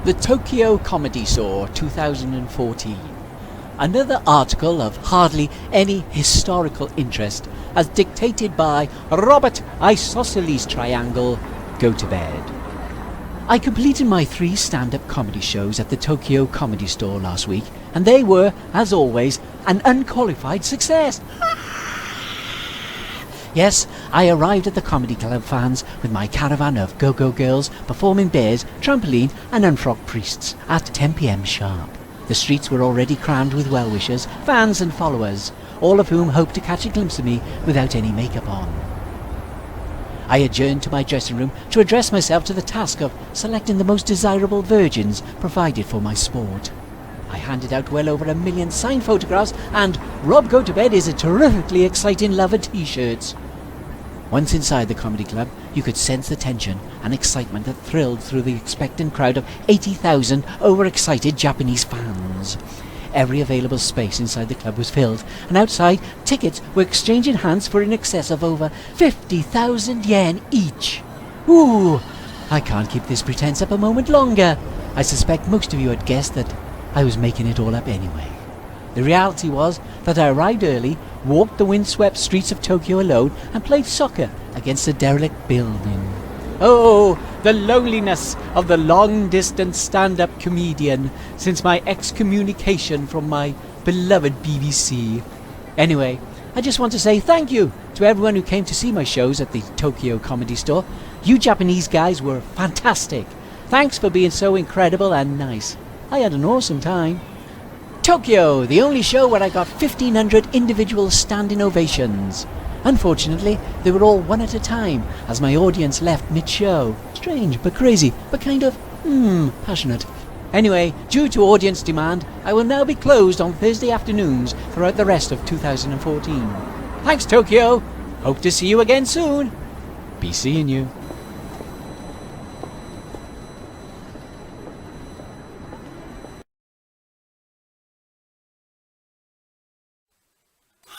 The Tokyo Comedy Store 2014. Another article of hardly any historical interest as dictated by Robert Isosceles Triangle Gotobed. I completed my 3 stand-up comedy shows at the Tokyo Comedy Store last week, and they were, as always, an unqualified success. Yes, I arrived at the comedy club fans with my caravan of go-go girls, performing bears, trampoline and unfrocked priests at 10 p.m. sharp. The streets were already crammed with well-wishers, fans and followers, all of whom hoped to catch a glimpse of me without any makeup on. I adjourned to my dressing room to address myself to the task of selecting the most desirable virgins provided for my sport. I handed out well over 1 million signed photographs, and Rob Gotobed is a terrifically exciting lover t-shirts. Once inside the comedy club, you could sense the tension and excitement that thrilled through the expectant crowd of 80,000 overexcited Japanese fans. Every available space inside the club was filled, and outside, tickets were exchanging hands for in excess of over 50,000 yen each. Ooh, I can't keep this pretense up a moment longer. I suspect most of you had guessed that I was making it all up anyway. The reality was that I arrived early, walked the windswept streets of Tokyo alone, and played soccer against a derelict building. Oh, the loneliness of the long-distance stand-up comedian since my excommunication from my beloved BBC. Anyway, I just want to say thank you to everyone who came to see my shows at the Tokyo Comedy Store. You Japanese guys were fantastic. Thanks for being so incredible and nice. I had an awesome time. Tokyo, the only show where I got 1,500 individual standing ovations. Unfortunately, they were all one at a time, as my audience left mid-show. Strange, but crazy, but kind of, passionate. Anyway, due to audience demand, I will now be closed on Thursday afternoons throughout the rest of 2014. Thanks, Tokyo. Hope to see you again soon. Be seeing you.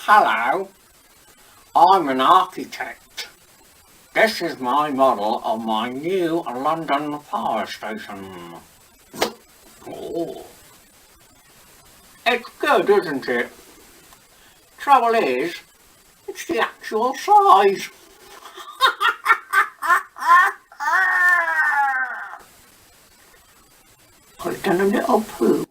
Hello, I'm an architect. This is my model of my new London power station. Oh, it's good, isn't it? Trouble is, it's the actual size. I've done a little poo.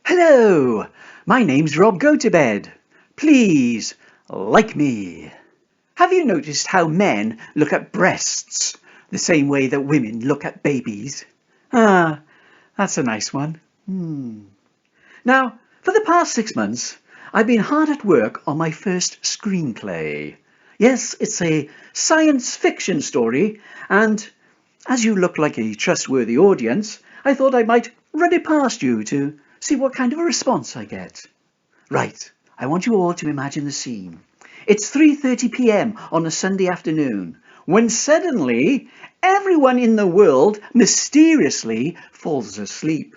Hello, my name's Rob Gotobed. Please, like me. Have you noticed how men look at breasts the same way that women look at babies? Ah, that's a nice one. Now, for the past 6 months, I've been hard at work on my first screenplay. Yes, it's a science fiction story, and as you look like a trustworthy audience, I thought I might run it past you to see what kind of a response I get. Right, I want you all to imagine the scene. It's 3:30 p.m. on a Sunday afternoon, when suddenly everyone in the world mysteriously falls asleep.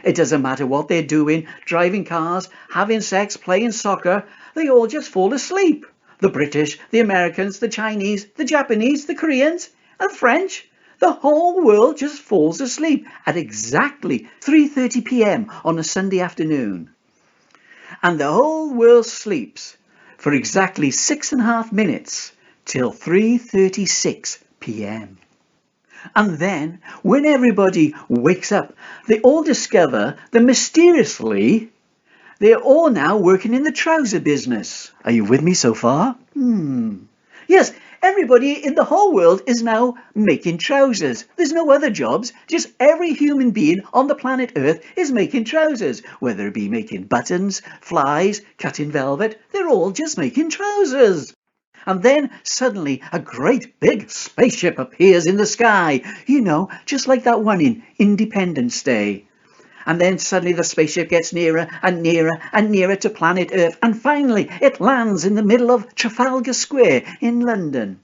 It doesn't matter what they're doing, driving cars, having sex, playing soccer, they all just fall asleep. The British, the Americans, the Chinese, the Japanese, the Koreans, and French. The whole world just falls asleep at exactly 3:30 p.m. on a Sunday afternoon. And the whole world sleeps for exactly 6.5 minutes till 3:36 p.m. And then, when everybody wakes up, they all discover that mysteriously they're all now working in the trouser business. Are you with me so far? Yes, everybody in the whole world is now making trousers. There's no other jobs. Just every human being on the planet Earth is making trousers. Whether it be making buttons, flies, cutting velvet, they're all just making trousers. And then suddenly a great big spaceship appears in the sky. You know, just like that one in Independence Day. And then suddenly the spaceship gets nearer and nearer and nearer to planet Earth, and finally it lands in the middle of Trafalgar Square in London.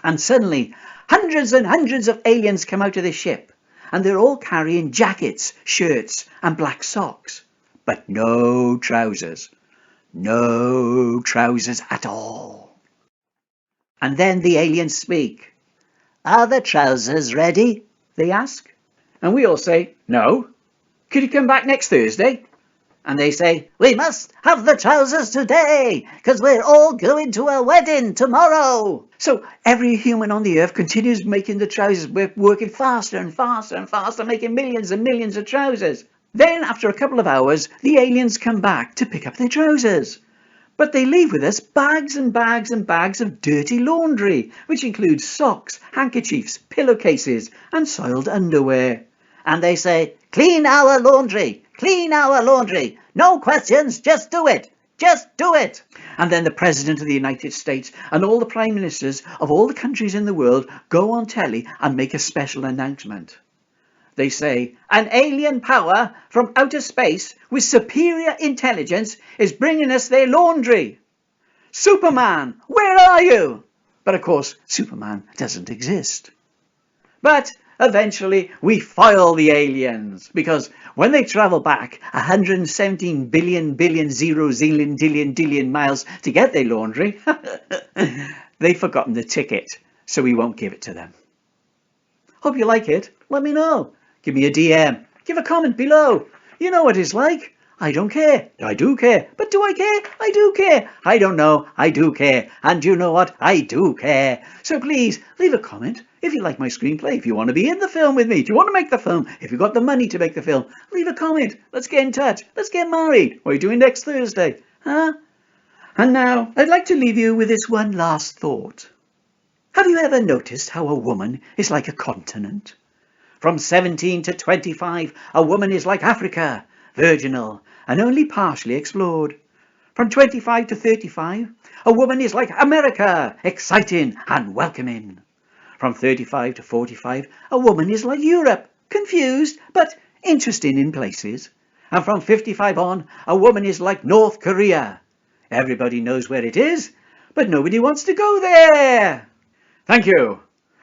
And suddenly hundreds and hundreds of aliens come out of the ship, and they're all carrying jackets, shirts and black socks, but no trousers. No trousers at all. And then the aliens speak. are the trousers ready? They ask. And we all say, no. Could you come back next Thursday? And they say, we must have the trousers today, because we're all going to a wedding tomorrow. So every human on the earth continues making the trousers. We're working faster and faster and faster, making millions and millions of trousers. Then, after a couple of hours, the aliens come back to pick up their trousers. But they leave with us bags and bags and bags of dirty laundry, which includes socks, handkerchiefs, pillowcases, and soiled underwear. And they say, clean our laundry, clean our laundry. No questions, just do it. Just do it. And then the President of the United States and all the Prime Ministers of all the countries in the world go on telly and make a special announcement. They say, an alien power from outer space with superior intelligence is bringing us their laundry. Superman, where are you? But of course, Superman doesn't exist. But eventually we foil the aliens, because when they travel back 117 billion zillion miles to get their laundry, they've forgotten the ticket, so we won't give it to them. Hope you like it. Let me know. Give me a DM. Give a comment below. You know what it's like. I don't care. I do care. But do I care? I do care. I don't know. I do care. And you know what? I do care. So please leave a comment if you like my screenplay. If you want to be in the film with me. If you want to make the film. If you've got the money to make the film. Leave a comment. Let's get in touch. Let's get married. What are you doing next Thursday? Huh? And now I'd like to leave you with this one last thought. Have you ever noticed how a woman is like a continent? From 17 to 25, a woman is like Africa, virginal and only partially explored. From 25 to 35, a woman is like America, exciting and welcoming. From 35 to 45, a woman is like Europe, confused but interesting in places. And from 55 on, a woman is like North Korea. Everybody knows where it is, but nobody wants to go there. Thank you.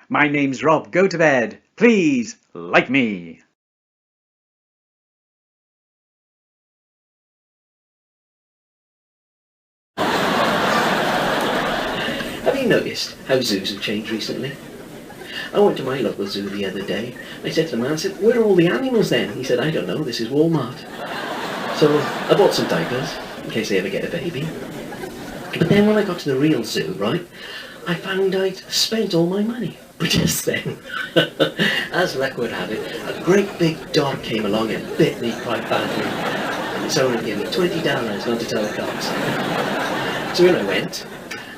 My name's Rob Gotobed. Please like me. Have you noticed how zoos have changed recently? I went to my local zoo the other day. I said to the man, I said, where are all the animals then? He said, I don't know, this is Walmart. So I bought some diapers, in case they ever get a baby. But then when I got to the real zoo, right, I found I'd spent all my money. But just then, as luck would have it, a great big dog came along and bit me quite badly. And its owner gave me $20 not to tell the cops. So in I went,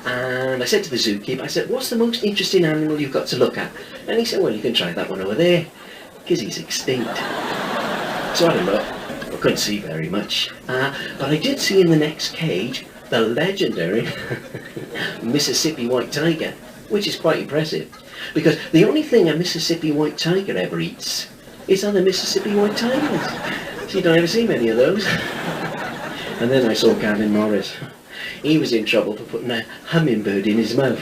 and I said to the zookeeper, I said, what's the most interesting animal you've got to look at? And he said, well, you can try that one over there, because he's extinct. So I had a look. I couldn't see very much. But I did see in the next cage the legendary Mississippi white tiger, which is quite impressive. Because the only thing a Mississippi white tiger ever eats is other Mississippi white tigers. So you don't ever see many of those. And then I saw Gavin Morris. He was in trouble for putting a hummingbird in his mouth.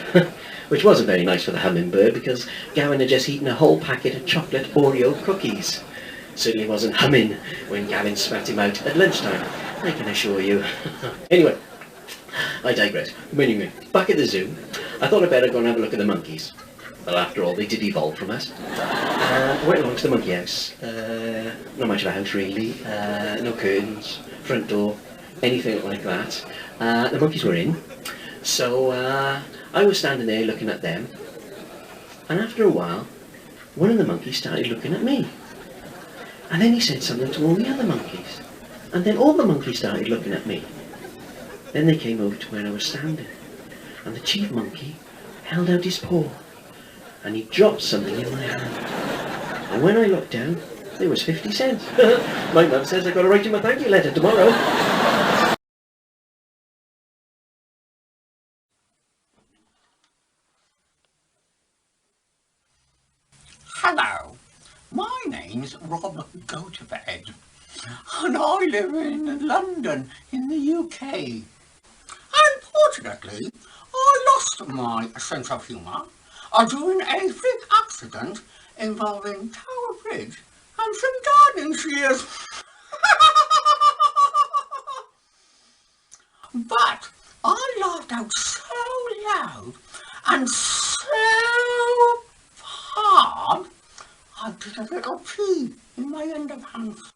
Which wasn't very nice for the hummingbird, because Gavin had just eaten a whole packet of chocolate Oreo cookies. Certainly wasn't humming when Gavin spat him out at lunchtime, I can assure you. Anyway, I digress. Anyway, back at the zoo, I thought I'd better go and have a look at the monkeys. Well, after all, they did evolve from us. I went along to the monkey house. Not much of a house, really. No curtains, front door, anything like that. The monkeys were in. So I was standing there looking at them. And after a while, one of the monkeys started looking at me. And then he said something to all the other monkeys. And then all the monkeys started looking at me. Then they came over to where I was standing. And the chief monkey held out his paw. And he dropped something in my hand. And when I looked down, there was 50 cents. My mum says I've got to write him a thank you letter tomorrow. Hello, my name's Rob Gotobed, and I live in London in the UK. Unfortunately, I lost my sense of humour during a freak accident involving Tower Bridge and some gardening shears. But I laughed out so loud and so noticed a little pea in my underpants.